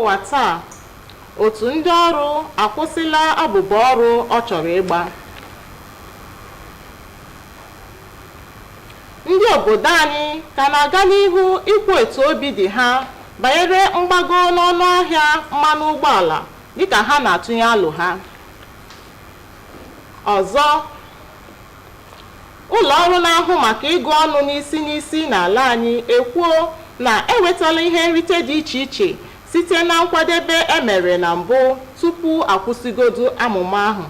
ụwa taa, otu ndị ọrụ akwụsịla abụba ọrụ ọ chọrọ ịgba. Ndị obodo anyị ka na-aga n'ihu ikwu etu obi dị ha banyere mgbago n'ọnụ ahịa mmanụ ụgbọala dịka ha na-atụnye alo ha. Ọzọ, ụlọ ọrụ na-ahụ maka ịgụ ọnụ n'isi n'ala anyị ekwuo na ewetala ihe nrite dị iche iche site na nkwadebe emere na mbụ tupu akwụsịgodu amụma ahụ.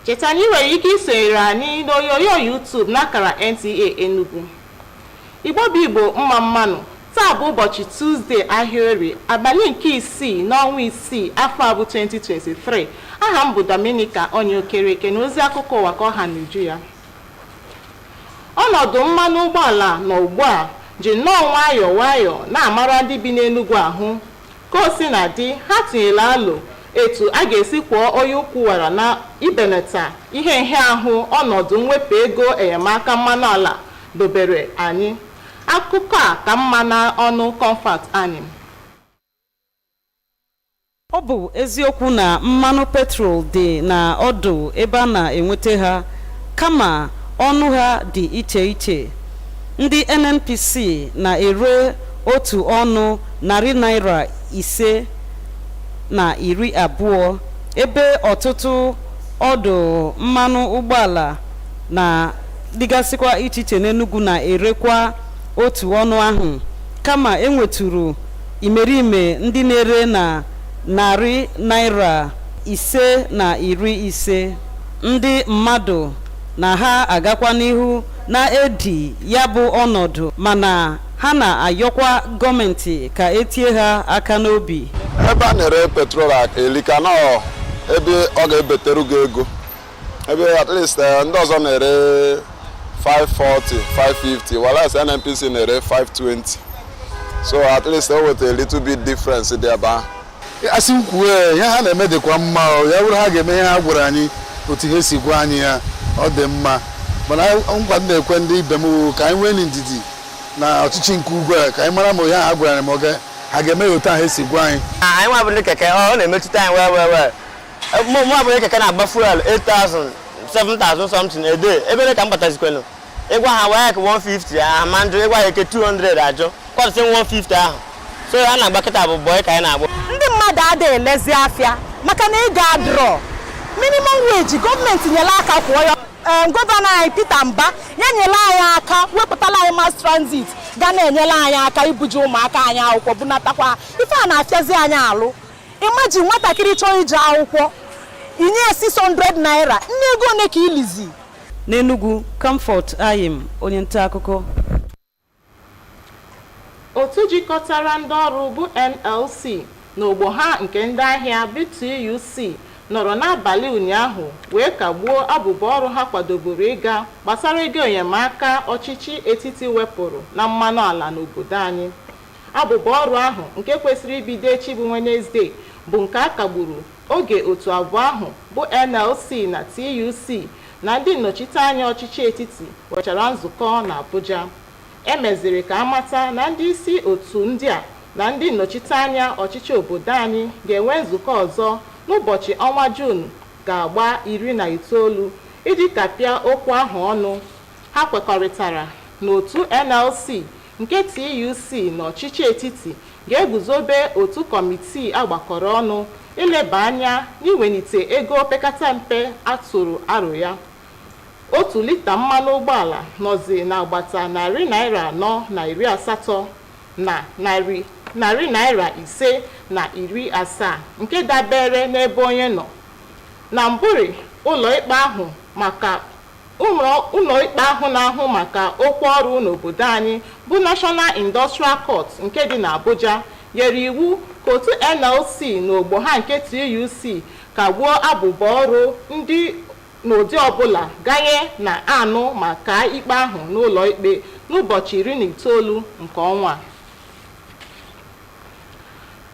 Cheta na ị nwere ike isonyere anyị n'onyonyo YouTube n'akara NTA Enugu. Igbo bụ Igbo mma mmanụ. Taa bụ ụbọchị Tuesday Ahịaorie, abalị nke 6 n'ọnwa 6 afọ abụ 2023. Aha m bụ Dominica Onyeokereke na ozi akụkọ ụwa ka ọha n'uju ya. Ọnọdụ mmanụ ụgbọala nọ ugbu a ji nnọọ nwayọọ na-amara ndị bi n'Enugu ahụ. Ka o si na dị, ha tinyere alo etu a ga-esi kwụọ onye ukwu wara na ibenata ihe nhịahụ ọnọdụ mwepụ ego enyemaka mmanụ ala dobere anyị. Akụkọ a ka mma na ọnụ Comfort anyị. Ọ bụ eziokwu na mmanụ petrol dị na ọdụ ebe a na-enweta ha, kama ọnụ ha dị iche iche. Ndị NNPC na-ere otu ọnụ Naira 520, ebe ọtụtụ ọdụ mmanụ ụgbọala na dịgasịkwa iche iche n'Enugu na-erekwa otu ọnụ ahụ, kama enwetụrụ imerime ndị na-ere na Naira 550. Ndị mmadụ na ha agakwa n'ihu na-edi ya bụ ọnọdụ, mana ha na-ayọkwa gọọmenti ka etie ha aka n'obi. Ebe a na-ere petrol elika nọ ebe ọ ga-ebeteru gị ego, ebe at least ndị ọzọ na-ere 540, 550, whereas NNPC na-ere 520. So at least o weta a little bit difference dị ebe ahụ. Asị m kwuo ya ha na-eme dịkwa mma, ya bụrụ ha ga-eme ihe ha gwara anyị otu ha si gwa anyị ya, ọ dị mma. Mana nkwa m na-ekwe ndị ibe m ka anyị nwee ndidi na ọchịchị nke ugwu a, ka anyị mara ma ya ha gwara anyị ma ha ga-eme otu ahụ esi gwa anyị. Anyị nwa bụrụ keke ọ na-emetụta anyị wee mụ abụghị keke na-agba fuel 8,000 7,000 something a day. Ebe ka m batazikwelu ịgwa ha wee ka 150 ha ma njụ ịgwa ha eke 200 ajụ kọdụsị 150 ahụ. So ha na-agba kịta bụ bọị ka anyị na-agba. Ndị mmadụ adịghị elezi afịa maka na ego adịrọ. Minimum wage gọọmenti nyere aka kwụọ ya. Gọvanọ anyị Peter Mba ya nyere anyị aka wepụtala anyị mass transit ga na-enyere anyị aka ibuji ụmụaka anyị akwụkwọ bunatakwa ife a na-afịazi anyị alụ. Imagine nwatakịrị chọọ ije akwụkwọ inye 600 naira, nne ego one ka ilizi. N'Enugu, Comfort Ayim, onye nta akụkọ. Otu jikọtara ndị ọrụ bụ NLC na ogbo ha nke ndị ahịa bụ TUC nọrọ n'abalị ụnyaahụ wee kagbuo abụba ọrụ ha kwadoburu ịga gbasara ego enyemaka ọchịchị etiti wepụrụ na mmanụ ala n'obodo anyị. Abụba ọrụ ahụ nke kwesịrị ibido echi bụ Wednesday bụ nke a kagburu oge otu abụọ ahụ bụ NLC na TUC na ndị nnọchiteanya ọchịchị etiti wechara nzukọ na Abuja. Emeziri ka amata na ndị isi otu ndị a na ndị nnọchiteanya ọchịchị obodo anyị ga-enwe nzukọ ọzọ n'ụbọchị ọnwa Juun ga-agba 19 iji kapịa okwu ahụ ọnụ. Ha kwekọrịtara n'otu NLC nke TUC na ọchịchị etiti ga-eguzobe otu kọmitii agbakọrọ ọnụ ileba anya n'iwelite ego pekata mpe atụrụ aro ya. Otu lita mmanụ ụgbọala nọzi n'agbata Naira 480 na Naira 570 nke dabere n'ebe onye nọ. Na mbụri ụlọikpe ahụ na-ahụ maka okwu ọrụ n'obodo anyị bụ National Industrial Court nke dị n'Abuja nyere iwu ka otu NLC na ogbo ha nke TUC kagbuo abụba ọrụ ndị n'ụdị ọbụla ganye na anụ maka ikpe ahụ n'ụlọ ikpe n'ụbọchị 19 nke ọnwa.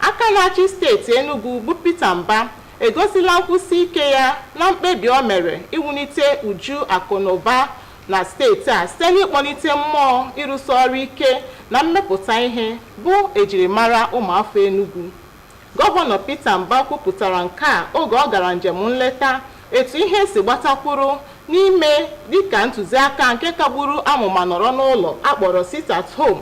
Aka na-achị steeti Enugu bụ Peter Mba egosila nkwụsi ike ya na mkpebi o mere iwulite uju akụnụba na steeti a site n'ịkpọlite mmụọ ịrụsi ọrụ ike na mmepụta ihe bụ ejirimara ụmụafọ Enugu. Gọvanọ Peter Mbah kwupụtara nke a oge ọ gara njem nleta etu ihe si gbatakwuru n'ime dịka ntụziaka nke kagburu amụma nọrọ n'ụlọ akpọrọ sit at home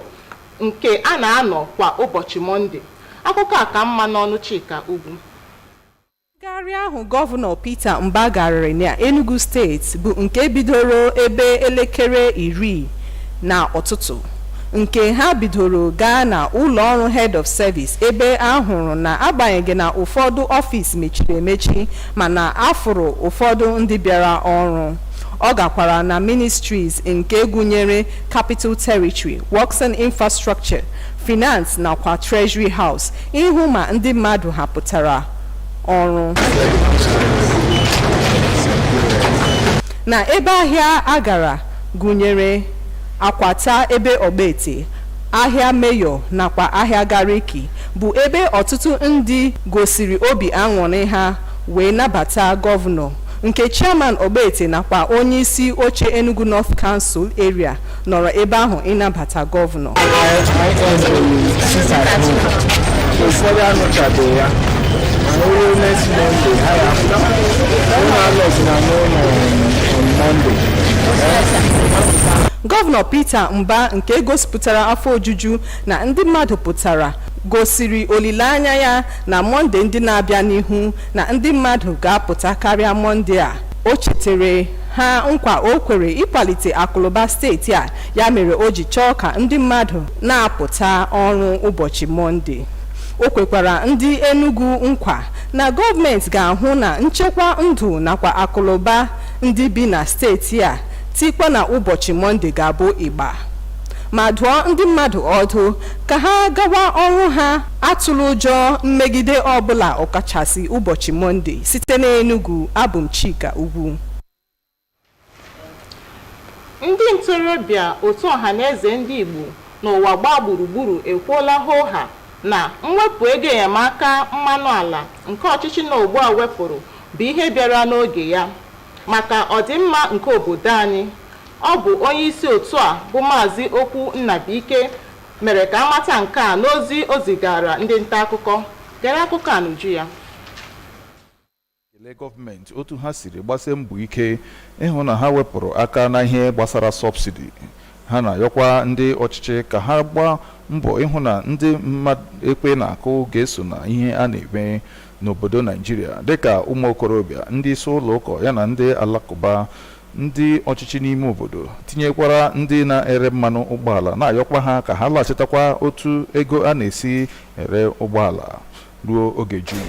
nke a na-anọ kwa ụbọchị Mọnde. Akụkọ a ka mma n'ọnụ Chika Ugwu. Ngagharị ahụ Gọvanọ Peter Mbah garịrị na Enugu steeti bụ nke bidoro ebe elekere 10 na ụtụtụ, nke ha bidoro gaa na ụlọ ọrụ Head of Service ebe a hụrụ na agbanyeghị na ụfọdụ ọfịs mechiri emechi mana afụrụ ụfọdụ ndị bịara ọrụ. Ọ gakwara na ministries nke gụnyere Capital Territory, Works and Infrastructure, Finance nakwa Treasury House ịhụ ma ndị mmadụ hapụtara ọrụ. Na ebe ahịa agara gụnyere Akwata ebe Ogbete, ahịa Mayor nakwa ahịa Gariki bụ ebe ọtụtụ ndị gosiri obi aṅụrị ha wee nabata gọvanọ, nke chairman Ogbete nakwa onye isi oche Enugu North Council area nọrọ ebe ahụ ịnabata gọvanọ. Gọvanọ Peter Mbah nke gosipụtara afọ ojuju na ndị mmadụ pụtara gosiri olileanya ya na Mọnde ndị na-abịa n'ihu na ndị mmadụ ga-apụta karịa Mọnde a. O chetere ha nkwa o kwere ịkwalite akụlụba steeti a, ya mere o ji chọọ ka ndị mmadụ na-apụta ọrụ ụbọchị Mọnde. O kwekwara ndị Enugu nkwa na gọọmenti ga-ahụ na nchekwa ndụ nakwa akụlụba ndị bi na steeti a tikwa na ụbọchị Mọnde ga-abụ ịgba, ma dụọ ndị mmadụ ọdụ ka ha gawa ọrụ ha atụrụ ụjọ mmegide ọbụla ọkachasị ụbọchị Mọnde. Site n'Enugu, abụ m Chika Ugwu. Ndị ntorobịa otu ọhaneze ndị Igbo n'ụwa gbaa gburugburu ekwuola hooha na mwepụ ego enyemaka mmanụ ala nke ọchịchị na ugbu a wepụrụ bụ ihe bịara n'oge ya maka ọdịmma nke obodo anyị. Ọ bụ onye isi otu a bụ Maazị Okwu Nnabike mere ka amata nke a n'ozi o zigara ndị nta akụkọ. Gere akụkọ a n'uju ya. Kelee gọọmenti otu ha siri gbasie mbọ ike ịhụ na ha wepụrụ aka na ihe gbasara sọbsidi. Ha na-ayọkwa ndị ọchịchị ka ha gbaa mbọ ịhụ na ndị mmadụ ekpe na-akụ ga-eso na ihe a na-eme n'obodo Naijiria, dịka ụmụ okorobịa, ndị isi ụlọ ụka ya na ndị alakụba, ndị ọchịchị n'ime obodo, tinyekwara ndị na-ere mmanụ ụgbọala, na-ayọkwa ha ka ha laghachitakwa otu ego a na-esi ere ụgbọala ruo oge Jun.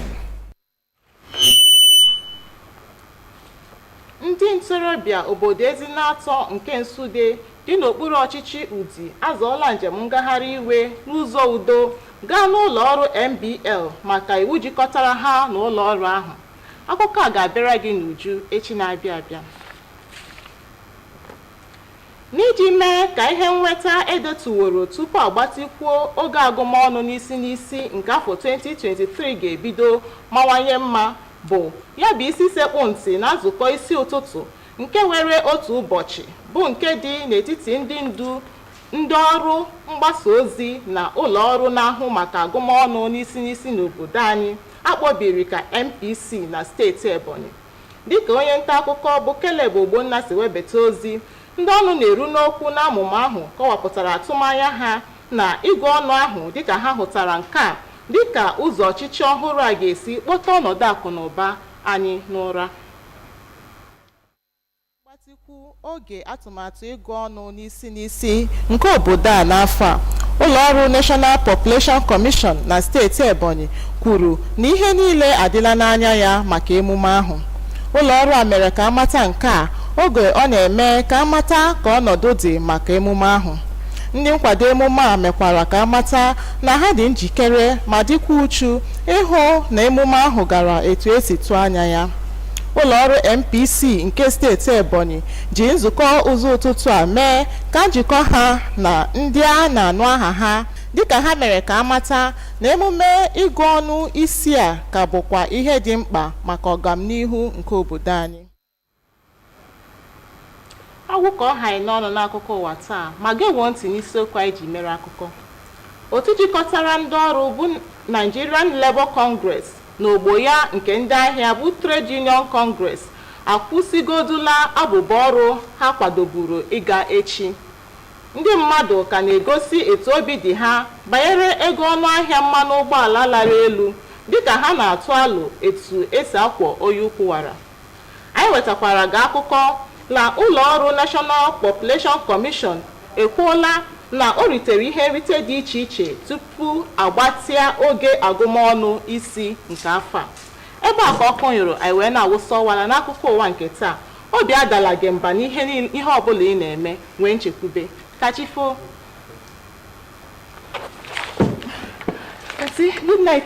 Ndị ntorobịa obodo Ezinatọ nke Nsụde dị n'okpuru ọchịchị Udi azọọla njem ngagharị iwe n'ụzọ udo gaa n'ụlọ ọrụ MBL maka iwu jikọtara ha na ụlọ ọrụ ahụ. Akụkọ a ga-abịara gị n'uju echi na-abịa abịa. N'iji mee ka ihe nnweta edetuworo tupu agbatikwuo oge agụmọnụ n'isi nke afọ 2023 ga-ebido mawanye mma bụ ya bụ isi sekpụ ntị na nzukọ isi ụtụtụ nke nwere otu ụbọchị bụ nke dị n'etiti ndị ndu ndị ọrụ mgbasa ozi na ụlọ ọrụ na-ahụ maka agụmọnụ n'isi n'obodo anyị akpọbiri ka MPC na steeti Ebonyi. Dịka onye nta akụkọ bụ Caleb Ogbonna si webata ozi, ndị ọnụ na-eru n'okwu n'amụma ahụ kọwapụtara atụmanya ha na ịgụ ọnụ ahụ dịka ha hụtara nke a dịka ụzọ ọchịchị ọhụrụ a ga-esi kpọta ọnọdụ akụ na ụba anyị n'ụra. Gbatikwu oge atụmatụ ịgụ ọnụ n'isi nke obodo a n'afọ a, ụlọọrụ National Population Commission na steeti Ebonyi kwuru na ihe niile adịla n'anya ya maka emume ahụ. Ụlọọrụ a mere ka amata nke a oge ọ na-eme ka amata ka ọnọdụ dị maka emume ahụ. Ndị nkwado emume a mekwara ka amata na ha dị njikere ma dịkwa uchu ịhụ na emume ahụ gara etu esi tụọ anya ya. Ụlọọrụ MPC nke steeti Ebonyi ji nzukọ ụzọ ụtụtụ a mee ka njikọ ha na ndị a na-anụ aha ha dịka ha mere ka amata na emume ịgụ ọnụ isi a ka bụkwa ihe dị mkpa maka ọganihu nke obodo anyị. Agwụkọ ọha anyị n'ọnụ n'akụkọ ụwa taa ma gee ntị n'isiokwu anyị ji mere akụkọ. Otu jikọtara ndị ọrụ bụ Nigerian Labour Congress na ogbo ya nke ndị ahịa bụ Trade Union Congress akwụsịgodula abụba ọrụ ha kwadoburu ịga echi. Ndị mmadụ ka na-egosi etu obi dị ha banyere ego ọnụ ahịa mmanụ ụgbọala lara elu dịka ha na-atụ alo etu esi akwọ oyi ụkwụwara. Anyị wetakwara gị akụkọ na ụlọ ọrụ National Population Commission ekwuola na o ritere ihe nrite dị iche iche tupu agbatịa oge agụmọnụ isi nke afọ a. Ebe a ka ọkụ nyụrụ anyị wee na-awụsa ọwara n'akụkọ ụwa nke taa. Obi adala gị mba n'ihe ọbụla ị na-eme, nwee nchekwube. Kachifo. Good night.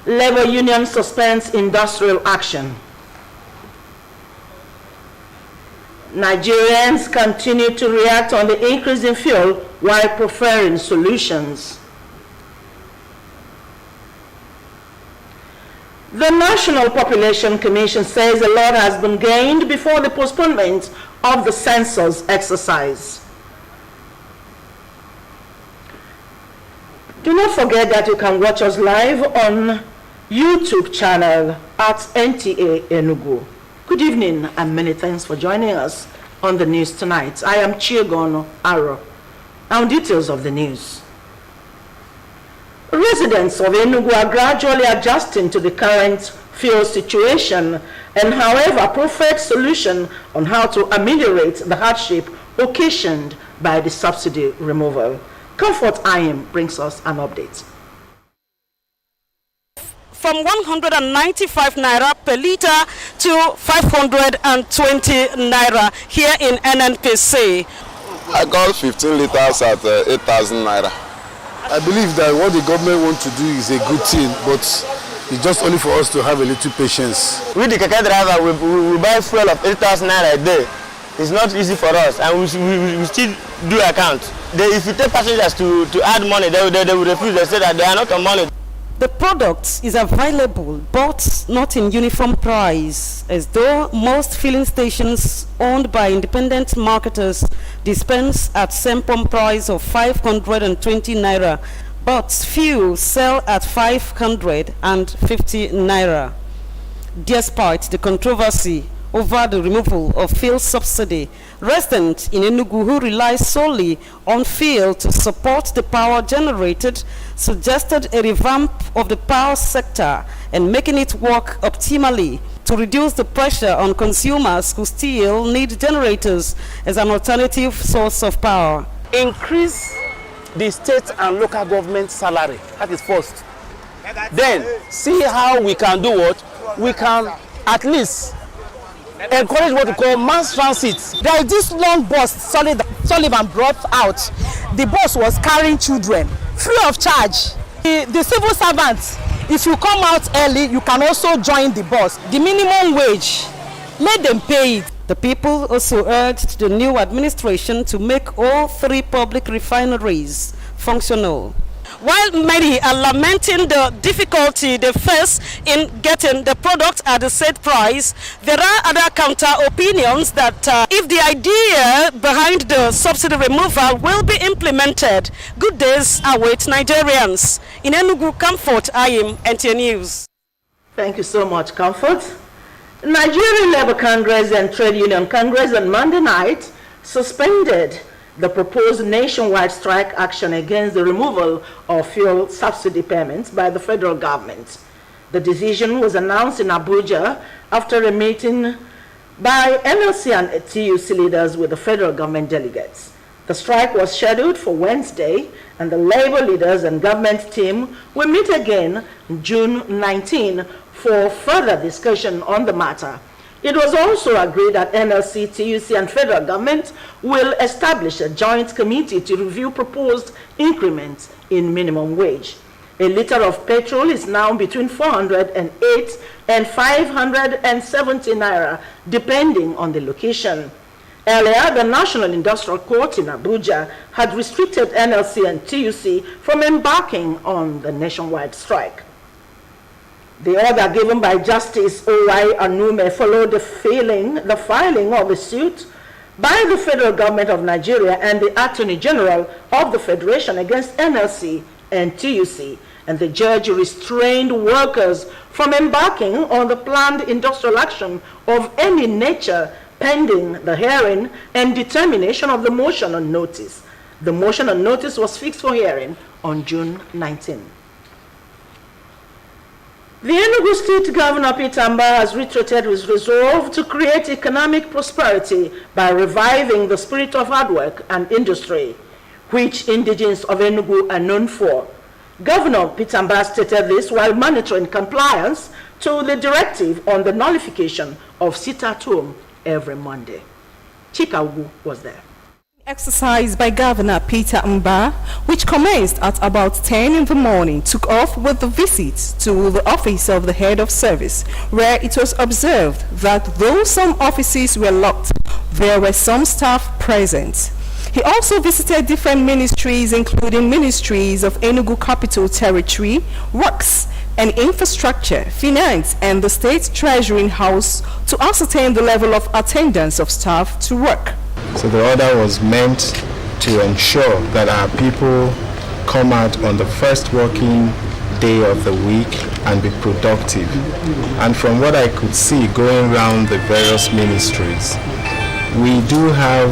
Labor union suspends industrial action. Nigerians continue to react on the increase in fuel while preferring solutions. The National Population Commission says a lot has been gained before the postponement of the census exercise. Do not forget that you can watch us live on YouTube channel at NTA Enugu. Good evening and many thanks for joining us on the news tonight. I am Chiegono Aro. Now details of the news. Residents of Enugu are gradually adjusting to the current fuel situation and however preferred solution on how to ameliorate the hardship occasioned by the subsidy removal. Comfort Ayim brings us an update. From 195 naira per litre to 520 naira here in NNPC. I got 15 liters at 8,000 naira. I believe that what the government wants to do is a good thing, but it's just only for us to have a little patience. We the keke driver, we buy fuel of 8,000 naira a day. It's not easy for us, and we still do account. If you take passengers to add money, they will refuse. They say that they are not on money. The product is available but not in uniform price, as though most filling stations owned by independent marketers dispense at same pump price of 520 naira, but few sell at 550 naira. Despite the controversy over the removal of fuel subsidy, residents in Enugu who rely solely on fuel to support the power generated suggested a revamp of the power sector and making it work optimally to reduce the pressure on consumers who still need generators as an alternative source of power. Increase the state and local government salary. That is first. Then see how we can do what? We can at least encourage what we call mass transit. There is this long bus Sullivan brought out. The bus was carrying children free of charge. The civil servants, if you come out early, you can also join the bus. The minimum wage, let them pay it. The people also urged the new administration to make all 3 public refineries functional. While many are lamenting the difficulty they face in getting the product at the said price, there are other counter opinions that if the idea behind the subsidy removal will be implemented, good days await Nigerians. In Enugu, Comfort Ayim, NTA News. Thank you so much, Comfort. Nigerian Labour Congress and Trade Union Congress on Monday night suspended the proposed nationwide strike action against the removal of fuel subsidy payments by the federal government. The decision was announced in Abuja after a meeting by NLC and TUC leaders with the federal government delegates. The strike was scheduled for Wednesday, and the labor leaders and government team will meet again June 19 for further discussion on the matter. It was also agreed that NLC, TUC, and federal government will establish a joint committee to review proposed increments in minimum wage. A liter of petrol is now between 408 and 570 naira, depending on the location. Earlier, the National Industrial Court in Abuja had restricted NLC and TUC from embarking on the nationwide strike. The order given by Justice O.Y. Anume followed the filing of a suit by the federal government of Nigeria and the Attorney General of the Federation against NLC and TUC, and the judge restrained workers from embarking on the planned industrial action of any nature pending the hearing and determination of the motion on notice. The motion on notice was fixed for hearing on June 19. The Enugu State Governor Peter Mba has reiterated his resolve to create economic prosperity by reviving the spirit of hard work and industry, which indigenes of Enugu are known for. Governor Peter Mba stated this while monitoring compliance to the directive on the nullification of sit-at-home every Monday. Chika Ugu was there. Exercise by Governor Peter Mba, which commenced at about 10 in the morning, took off with the visit to the office of the head of service, where it was observed that though some offices were locked, there were some staff present. He also visited different ministries, including ministries of Enugu Capital Territory, Works and Infrastructure, Finance, and the State Treasury House to ascertain the level of attendance of staff to work. So the order was meant to ensure that our people come out on the first working day of the week and be productive. And from what I could see going around the various ministries, we do have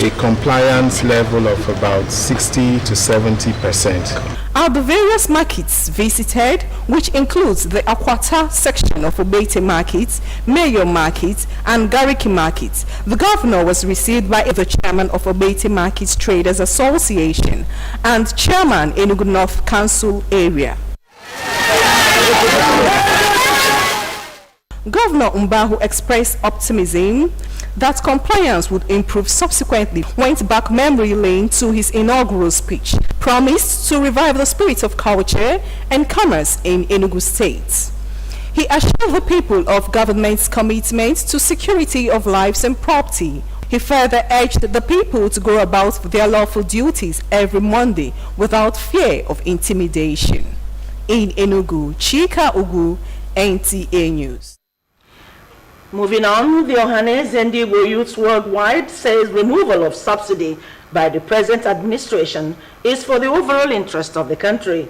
a compliance level of about 60 to 70%. At the various markets visited, which includes the Akwata section of Obete Market, Mayor Market, and Gariki Market, the governor was received by the chairman of Obete Market Traders Association and chairman Enugu North Council area. Governor Mba, who expressed optimism that compliance would improve subsequently, went back memory lane to his inaugural speech, promised to revive the spirit of culture and commerce in Enugu State. He assured the people of government's commitment to security of lives and property. He further urged the people to go about their lawful duties every Monday without fear of intimidation. In Enugu, Chika Ugu, NTA News. Moving on, the Ohanes Ndigbo Youth Worldwide says removal of subsidy by the present administration is for the overall interest of the country.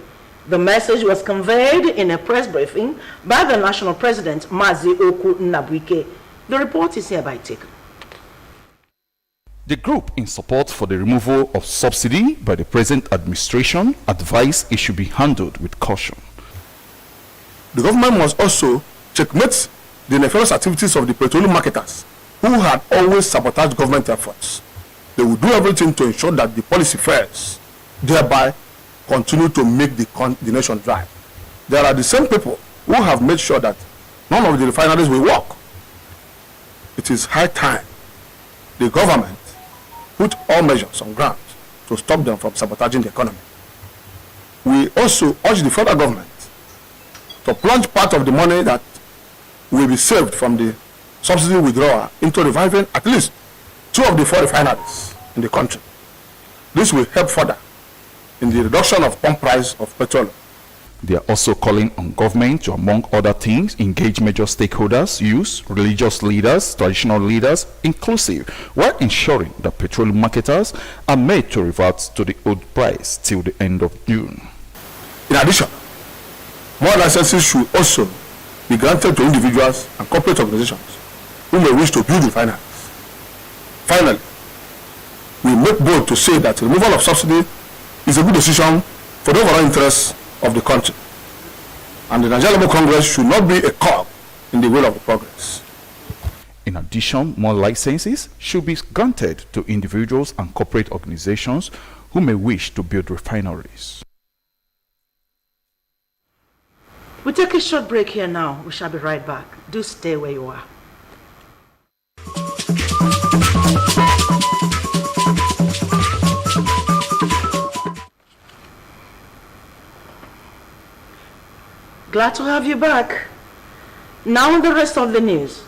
The message was conveyed in a press briefing by the national president, Mazi Oku Nnabuike. The report is hereby taken. The group in support for the removal of subsidy by the present administration advised it should be handled with caution. The government must also checkmate the nefarious activities of the petroleum marketers who had always sabotaged government efforts. They will do everything to ensure that the policy fails, thereby continue to make the nation dry. There are the same people who have made sure that none of the refineries will work. It is high time the government put all measures on ground to stop them from sabotaging the economy. We also urge the federal government to plunge part of the money that will be saved from the subsidy withdrawal into reviving at least 2 of the 4 refineries in the country. This will help further in the reduction of pump price of petrol. They are also calling on government to, among other things, engage major stakeholders, youth, religious leaders, traditional leaders, inclusive, while ensuring that petroleum marketers are made to revert to the old price till the end of June. In addition, more licenses should also be granted to individuals and corporate organizations who may wish to build refineries. Finally, we make bold to say that removal of subsidy is a good decision for the overall interests of the country. And the Nigeria Labour Congress should not be a cog in the wheel of the progress. In addition, more licenses should be granted to individuals and corporate organizations who may wish to build refineries. We take a short break here now. We shall be right back. Do stay where you are. Glad to have you back. Now the rest of the news.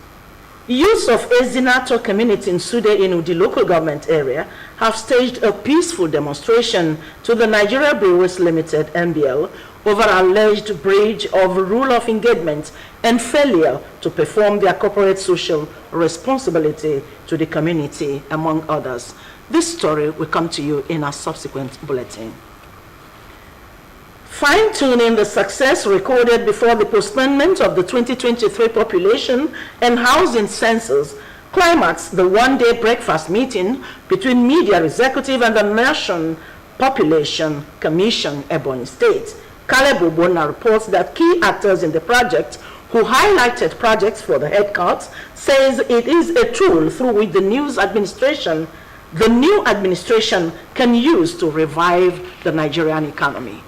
Youths of Ezinato community in Sude Enugu local government area have staged a peaceful demonstration to the Nigeria Breweries Limited (NBL) over alleged breach of rule of engagement and failure to perform their corporate social responsibility to the community, among others. This story will come to you in a subsequent bulletin. Fine-tuning the success recorded before the postponement of the 2023 population and housing census climaxed the one-day breakfast meeting between media executive and the Nation Population Commission, Ebonyi State. Caleb Ubona reports that key actors in the project who highlighted projects for the headcount says it is a tool through which the new administration can use to revive the Nigerian economy.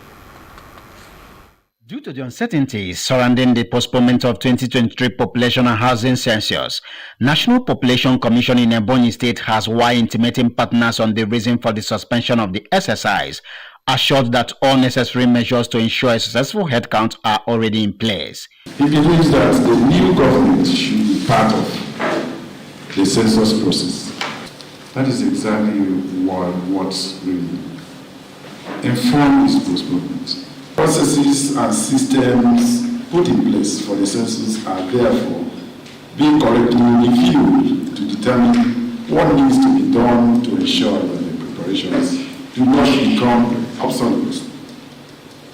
Due to the uncertainties surrounding the postponement of 2023 population and housing census, National Population Commission in Ebonyi State has, while intimating partners on the reason for the suspension of the exercise, assured that all necessary measures to ensure a successful headcount are already in place. It believes that the new government should be part of the census process. That is exactly what's really informed this postponement. Processes and systems put in place for the census are therefore being correctly reviewed to determine what needs to be done to ensure that the preparations do not become obsolete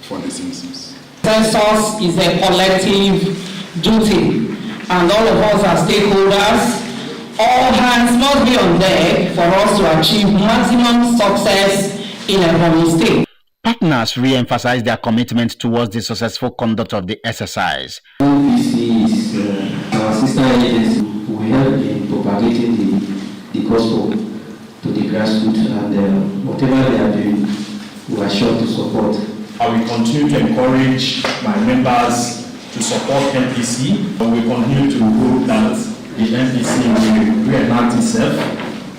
for the census. Census is a collective duty, and all of us as stakeholders, all hands must be on deck for us to achieve maximum success in Ebonyi State. Partners re-emphasize their commitment towards the successful conduct of the exercise. NPC is our sister agency who help in propagating the gospel to the grassroots, and whatever they are doing, we are sure to support. I will continue to encourage my members to support NPC, and we continue to hope that the NPC will reenact itself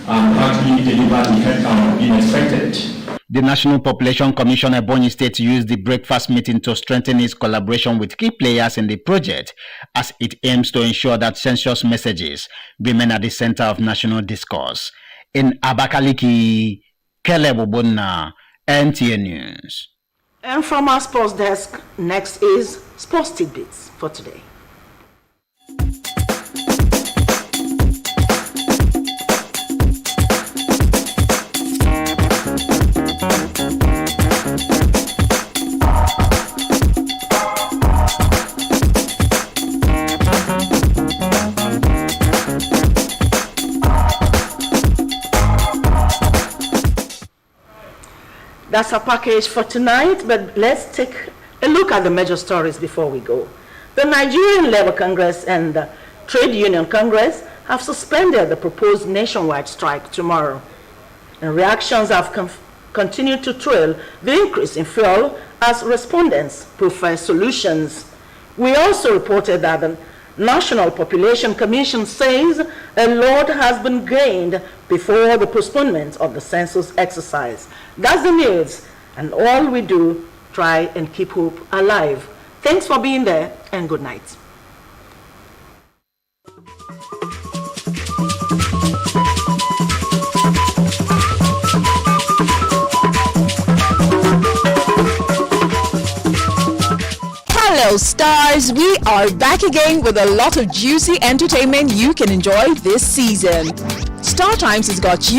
and actually deliver the headcount being expected. The National Population Commission Ebonyi State used the breakfast meeting to strengthen its collaboration with key players in the project as it aims to ensure that census messages remain at the center of national discourse. In Abakaliki, Caleb Ubona, NTA News. And from our sports desk, next is Sports Tidbits for today. That's our package for tonight, but let's take a look at the major stories before we go. The Nigerian Labour Congress and the Trade Union Congress have suspended the proposed nationwide strike tomorrow. And reactions have continued to trail the increase in fuel as respondents prefer solutions. We also reported that the National Population Commission says a lot has been gained before the postponement of the census exercise. That's the news, and all we do, try and keep hope alive. Thanks for being there, and good night. Hello stars, we are back again with a lot of juicy entertainment you can enjoy this season. Star Times has got you